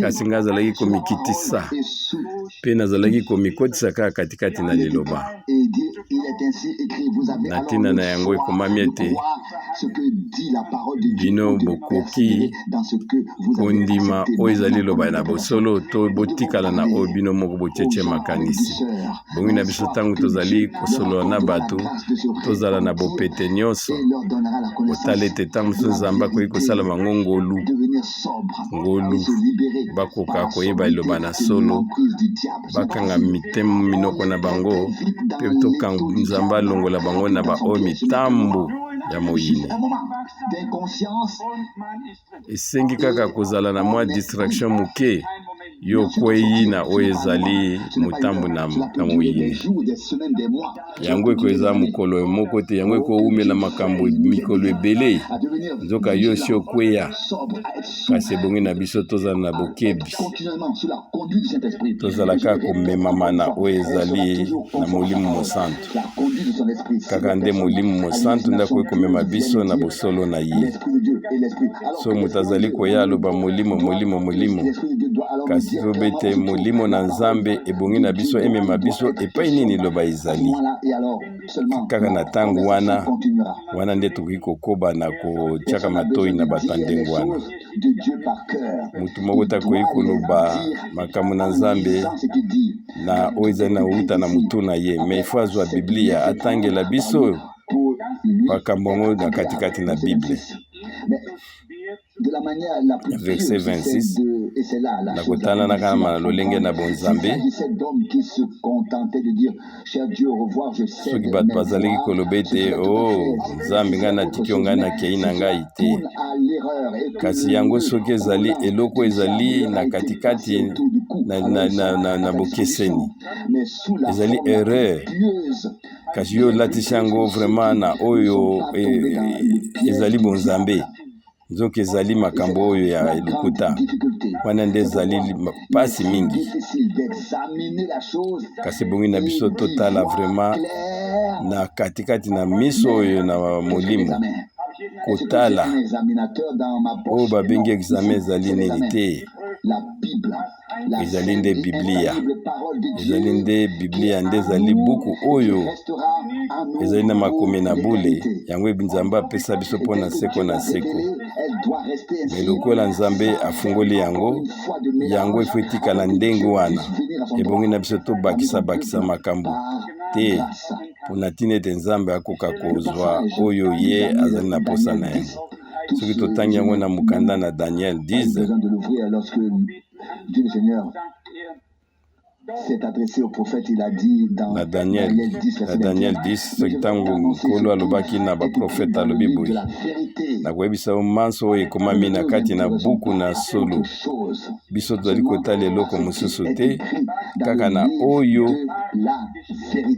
Speaker 2: kasi ngai azalaki komikitisa mpe nazalaki komikotisa kaka katikati na liloba na ntina na yango ekomami ete bino bokoki kondima oyo ezali liloba na bosolo to botikala na oyo bino moko botyetye makanisi bongi na biso ntango tozali kosolola na bato tozala na bopete nyonso otala ete ntango mosusu Nzambe akoki kosala bango ngolu bakoka koyeba liloba na solo bakanga mitema minoko na bango mpe tokanga Nzambe alongola bango na baoyo mitambo ya moyini esengi kaka kozala na mwa distraction moke yo kwei na oyo ezali motambo na moyini yango ekoeza mokolo moko te yango ekowumela makambo mikolo ebele nzoka yo si okweya kasi ebongi na biso tozala na bokebi tozala kaka komemama na oyo ezali na molimo mosantu kaka nde molimo mosantu nde akoki komema biso na bosolo na ye so moto azali koya aloba molimo kasi soki te molimo na nzambe ebongi na biso emema biso epai nini liloba ezali kaka na ntango wana nde tokoki kokoba na kotiaka matoi na bato ya ndenge wana. Mutu moko takoki koloba makambo na nzambe na oyo ezali na wuta na mutu na ye, me ifo azwa biblia atangela biso makambo ngo na katikati na Bible. Verset 26 na kotana na kama lolenge na bonzambe soki bato bazalaki koloba ete nzambe ngai natiki ngai nakei na ngai te, kasi yango soki ezali eloko ezali na katikati na bokeseni ezali erreur, kasi yo latisi yango vraiment na oyo ezali bonzambe nzoki ezali makambo oyo ya lukuta wana nde ezali pasi mingi. Kasi bongi na biso totala vraiment na katikati na miso oyo na molimo kotala oyo babengi examen ezali nini te, ezali nde Biblia, ezali nde Biblia nde ezali buku oyo ezali na makomi na bule yango Nzambe apesa biso mpo na seko na seko. Me lokola Nzambe afungoli yango ifo etikala ndenge wana ebongi na biso tobakisa makambo te mpona ntina ete Nzambe akoka kozwa oyo ye azali na posa na yango. Soki totangi yango na mokanda na Daniel 10
Speaker 1: s'est adressé au prophète, il a dit dans
Speaker 2: Daniel 10 soki ntango nkolo alobaki na baprofete alobi boye nakoyebisa yo manso oyo ekomami na kati na buku na solo, biso tozali kotala eloko mosusu te kaka na oyo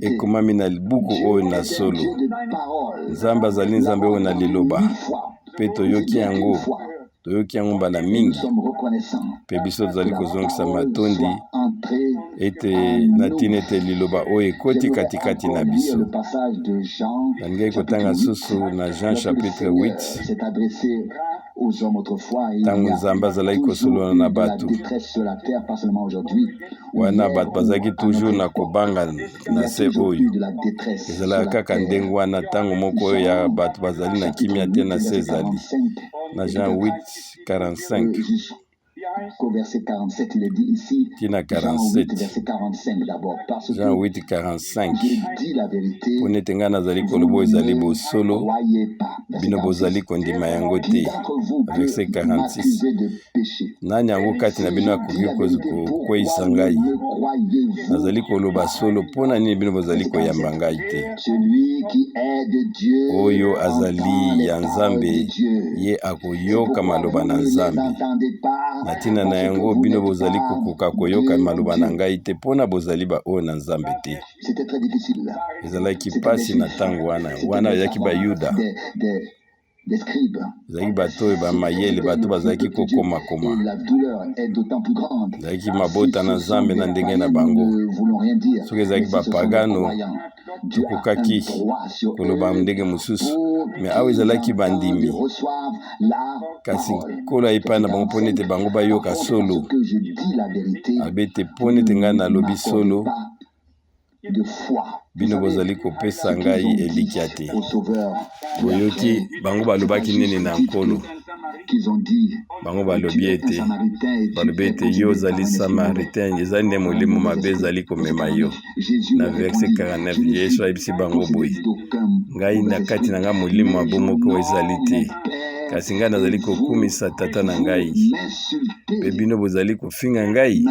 Speaker 2: ekomami na buku oyo na solo. Nzambe azali Nzambe oyo na liloba mpe toyoki yango mbala mingi, mpe biso tozali kozongisa matondi ete na ntina ete liloba oyo ekoti katikati na biso. Nalingai kotanga susu na Jean chapitre 8 ntango Nzambe azalaki kosolola na bato wana bato bazalaki toujours na kobanga na se oyo ezalaka kaka ndenge wana ntango moko oyo ya bato bazali na kimia te na se ezali na Jean 8:45
Speaker 1: Au verset 47, il est dit ici,
Speaker 2: Jean
Speaker 1: 8, verset 45 d'abord, parce que
Speaker 2: Jean 8:45
Speaker 1: je dis la vérité,
Speaker 2: pone tenga nazali kolobo ezali bosolo
Speaker 1: croyez pas.
Speaker 2: bino bozali kondima yango te. Verset 46 nani yango kati na bino akoki kokweyisa ngai, nazali koloba solo mpona nini bino bozali koyamba ngai te. Oyo azali ya Nzambe ye akoyoka maloba na Nzambe, na ntina na yango bino bozali kokoka koyoka maloba na ngai te mpona bozali oyo na Nzambe te. Ezalaki pasi na ntango wana ezalaki bayuda, ezalaki bato oyo bamayele, bato bazalaki kokoma ezalaki mabota na Nzambe na ndenge na bango. Soki ezalaki bapagano tokokaki koloba ndenge mosusu, me awa ezalaki bandimi, kasi nkolo epai na bango mpo nete bango bayoka solo abete mpo nete ngai nalobi solo bino bozali kopesa ngai elikya te. Boyoki bango balobaki nini na nkolo, bango balobi ete yo ozali Samaritain, ezali nde molimo mabe ezali komema yo. Na verset 49 Yesu ayebisi bango boye, ngai na kati na ngai molimo mabe moko ezali te, kasi ngai nazali kokumisa tata na ngai, mpe bino bozali kofinga ngai.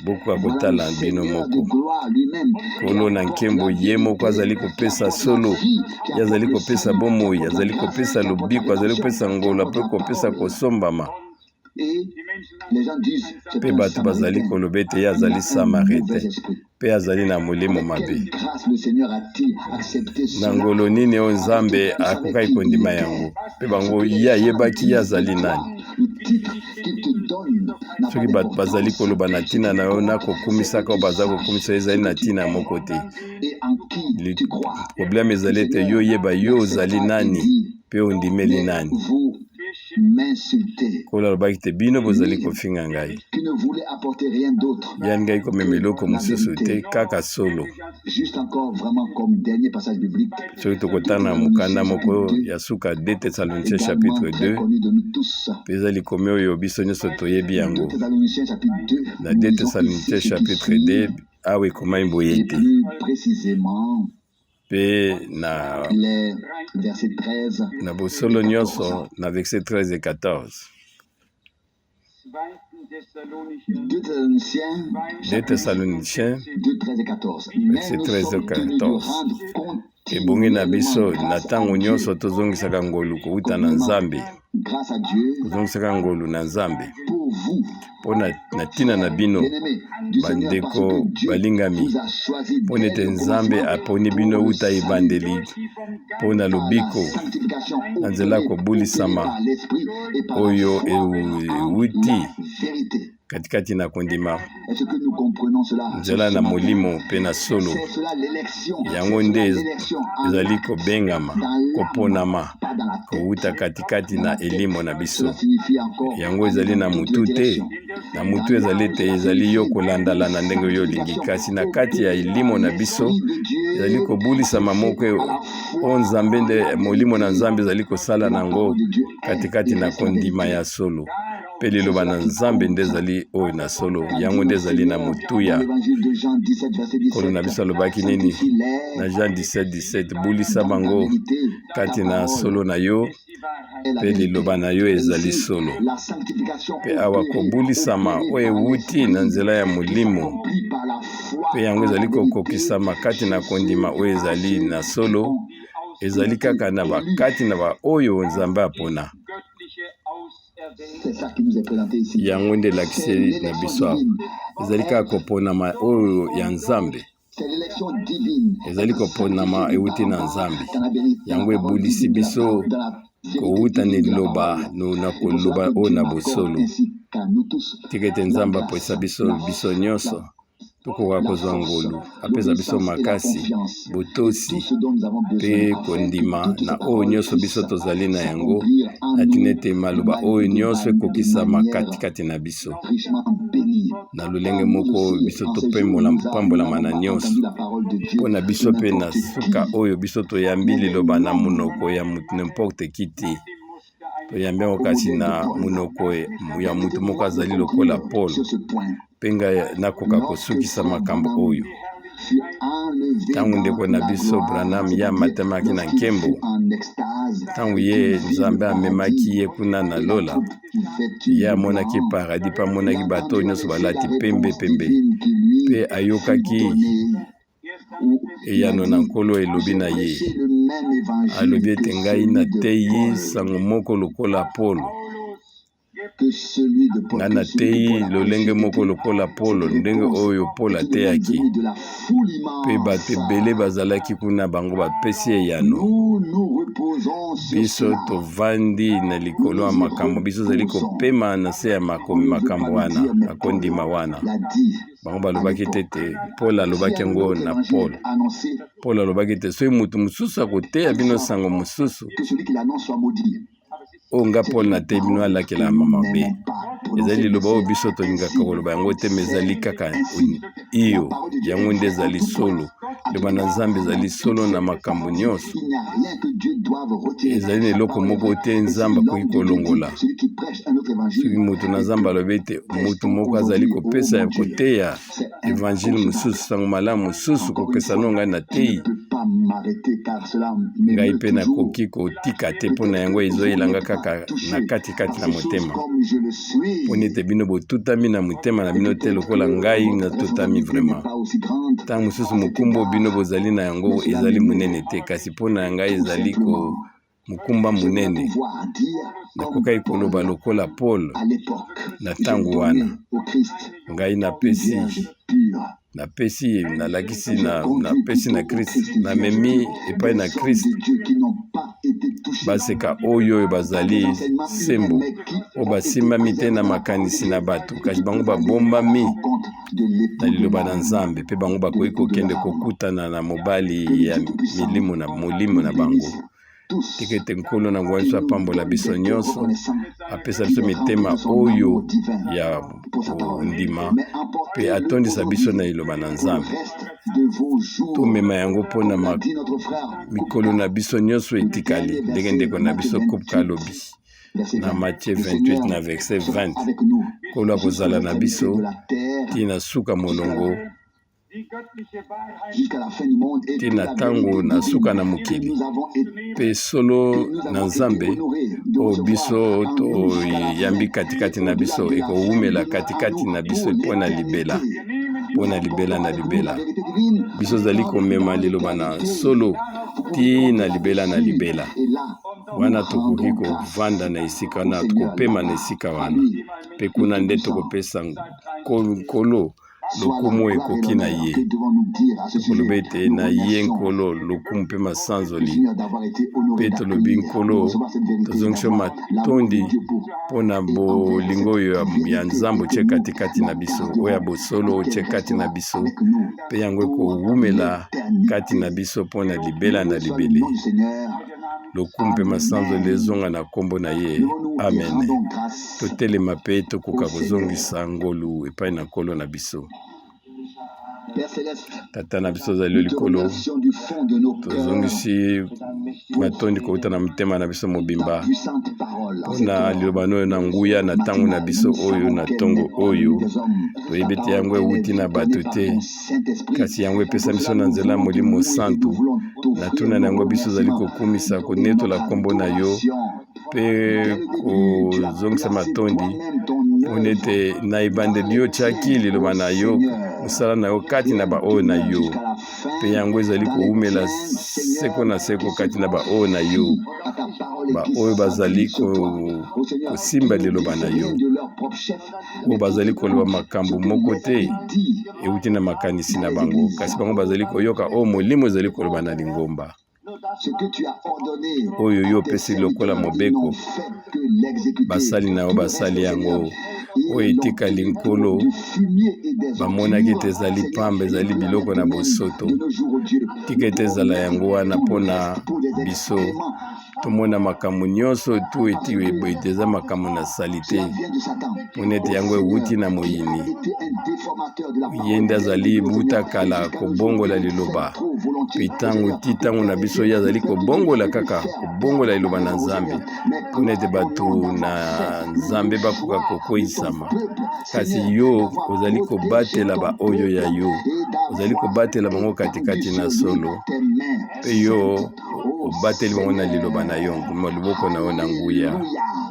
Speaker 2: Bokoka kotala bino moko nkolo na nkembo ye moko azali kopesa solo, ye azali kopesa bomoi, azali kopesa lobiko, azali kopesa ngola mpe kopesa kosombama. Mpe bato bazali koloba ete ye azali Samaritain mpe azali na molimo mabe. Na ngolo nini oyo Nzambe akokaki kondima yango, mpe bango ye ayebaki ye azali nani. Soki bato bazali koloba na ntina na yo na kokumisaka oyo baza kokumisa ezali na ntina moko te. Problème ezali ete yo yeba yo ozali nani mpe ondimeli nani. Nkolo alobaki te bino bozali kofinga ngai,
Speaker 1: apporter rien d'autre.
Speaker 2: Yangai comme meloko mususu te kaka solo.
Speaker 1: Juste encore vraiment comme dernier passage biblique.
Speaker 2: Soki tokotana mokanda moko ya suka 2 Thessaloniciens chapitre 2. Peza likomi oyo biso nyonso toyebi yango. Na 2 Thessaloniciens chapitre 2 awe ekomami boye ete. Pe na bosolo nyonso na verset 13 et 14. 2 Thessaloniciens, verset 13 et 14. Ebongi na biso na ntango nyonso tozongisaka ngolu kouta na Nzambe. Tozongisaka ngolu na Nzambe. Pona na tina na bino bandeko balingami. Pona ete Nzambe aponi bino uta ebandeli. Pona lobiko na nzela kobulisama oyo euti katikati na kondima nzela na molimo pe na solo yango nde ezali kobengama koponama kouta katikati na elimo na biso yango ezali na mutu te na mutu ezali te ezali yo kolandala na ndenge oyo olingi kasi na kati ya elimo na biso ezali kobulisama moko o Nzambe nde molimo na Nzambe ezali kosala nango katikati na kondima ya solo pe liloba na Nzambe nde ezali oyo na solo yango nde ezali na mutuya kolo na biso alobaki nini na Jean 17:17 bulisa bango kati na solo na yo pe liloba na yo ezali solo pe awa kobulisama oyo ewuti na nzela ya molimo pe yango ezali kokokisama kati na kondima oyo ezali na solo ezali kaka na bakati na ba oyo Nzambe apona. Yango nde lakisi na biso awa ezali kaka koponama oyo ya Nzambe ezali koponama ewuti na Nzambe yango ebulisi biso kouta na liloba na koloba oyo na bosolo tika ete Nzambe aposa biso nyonso tokoka kozwa ngolu apesa biso makasi botosi pe kondima na oyo nyonso biso tozali na yango atina ete maloba oyo nyonso ekokisama katikati na biso na lolenge moko biso topambolama na nyonso mpo na biso pe na suka oyo biso toyambi liloba na monoko ya mutu n'importe qui te toyambi yango kasi na monoko ya mutu moko azali lokola Paul mpe ngai nakoka kosukisa makambo oyo ntango ndeko na biso Branham ye amatemaki na nkembo ntango ye Nzambe amemaki ye kuna na lola ye amonaki paradis mpe amonaki bato oyo nyonso balati pembe mpe ayokaki eyano na nkolo elobi na ye alobi ete ngai nateyi sango moko lokola Polo nga nateyi lolenge moko lokola Polo ndenge oyo Polo ateyaki mpe bato ebele bazalaki kuna bango bapesi eyano biso tovandi na likolo ya makambo biso ozali kopema na se ya makambo wana makondima wana bango balobaki tete Paul alobaki yango na Paul alobaki te soki mutu mosusu akoteya bino sango mosusu oyo nga Paul nateyi bino alakela mabe ezali liloba oyo biso tolingaka koloba yango te me ezali kaka iyo yango nde ezali solo liloba na Nzambe ezali solo na makambo nyonso ezali na eloko moko te Nzambe akoki kolongola soki mutu na Nzambe alobi ete mutu moko azali kopesa ya koteya evangile mosusu sango malamu mosusu kopesa no ngai nateyi ngai mpe nakoki kotika te mpo na yango ezoyelanga kaka na katikati na motema mpona ete bino botutami na motema na bino te lokola ngai natutami vraiment ntango mosusu mokumba bino bozali na yango ezali monene te kasi mpo na ngai ezali mokumba monene nakokaki koloba lokola Paul na ntango wana ngai napesi na Christ namemi epai na Christ baseka oyo bazali sembo oyo basimbami te na makanisi na bato kasi bango babombami na liloba na Nzambe mpe bango bakoki kokende kokutana na mobali ya molimo na bango tikete nkolo na ngwanso apambola biso nyonso apesa biso mitema oyo ya ndima pe atondisa biso na liloba na Nzambe tumema yango mpona mikolo na biso nyonso etikali ndenge ndeko na biso kopuka alobi na Matthieu 28 na verset 20 nkolo akozala na biso tina suka molongo tina ntango na suka na mokili pe solo na Nzambe o biso toyambi katikati na biso ekowumela katikati na biso mpona libela na libela biso zali komema liloba na solo tina libela na libela wana tokoki kovanda na esika wana tokopema na esika wana pe kuna nde tokopesa nkolo lokumu ekoki na ye tokoloba ete na ye nkolo lokumu mpe masanzoli mpe tolobi nkolo tozongisa matondi mpona bolingo oyo ya Nzambe otie katikati na biso oyo ya bosolo otie kati na biso mpe yango ekowumela kati na biso mpona libela na libele lokumu mpe masanzoli ezonga na kombo na ye amen totelema mpe tokoka kozongisa ngolu epai na nkolo na biso tata na biso ozali likolo tozongisi matondi kouta na motema na biso mobimba mpona liloba oyo na nguya na ntango na biso oyo na ntongo oyo toyebi ete yango ewuti na bato te kasi yango epesa biso na nzela Molimo Santu na tuna na yango biso ozali kokumisa konetola kombo na yo mpe kozongisa matondi mpona ete na ebandeli yo tiaki liloba na yo mosala na yo kati na baoyo na yo mpe yango ezali kowumela seko na seko kati na baoyo na yo baoyo bazali kosimba liloba na yo oyo bazali koloba makambo moko te ewuti na makanisi na bango kasi bango bazali koyoka oyo Molimo ezali koloba na lingomba oyo yo opesi lokola mobeko basali na yo basali yango oyo etikali nkolo bamonaki ete ezali pamba ezali biloko na bosoto tika ete ezala yango wana mpona biso tomona makambo nyonso tu eti ete eza makambo na sali te mpona ete yango ewuti na moyini ye nde azali buta kala kobongola liloba mpe ntango na biso ye azali kobongola kaka kobongola liloba na Nzambe mpona ete bato na Nzambe bakoka kokweyisama kasi yo ozali kobatela baoyo ya yo ozali kobatela bango katikati na solo mpe yo obateli bango na liloba na yo loboko na yo na nguya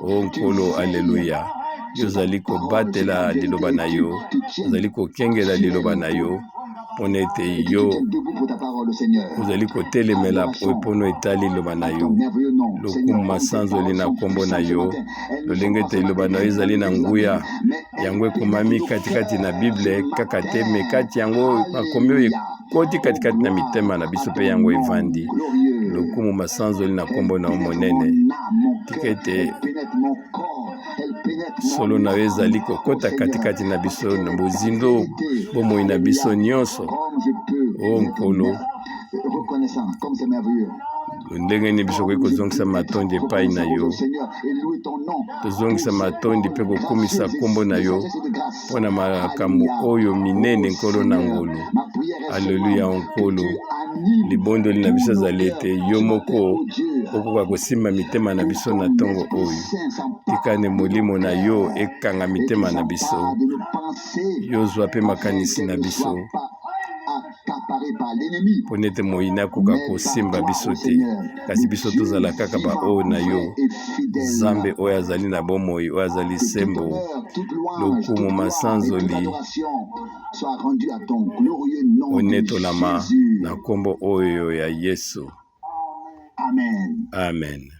Speaker 2: o nkolo aleluya yo ozali kobatela liloba na yo ozali kokengela liloba na yo mpona ete yo ozali kotelemela mpona etali liloba na yo lokumu masanzoli na kombo na yo lolenge ete liloba na yo ezali na nguya yango ekomami katikati na Bible kaka te me kati yango makomi oyo ekoti katikati na mitema na biso mpe yango evandi lokumu masanzoli na kombo na yo monene tika ete solo na yo ezali kokota katikati na biso na bozindo bomoi na biso nyonso o nkolo ndenge nini biso koki kozongisa matondi epai na yo tozongisa matondi mpe kokumisa kombo na yo mpona makambo oyo minene nkolo na ngolu aleluya nkolo libondoli na biso ezali ete yo moko okoka kosimba mitema na biso na ntongo oyo tikane molimo na yo ekanga mitema na biso yo zwa mpe makanisi na biso mpona ete moyina akoka kosimba biso te kasi biso tozala kaka baoyo na yo Nzambe oyo azali na bomoi oyo azali sembo lokumu masanzoli onetolama na kombo oyo ya Yesu amen.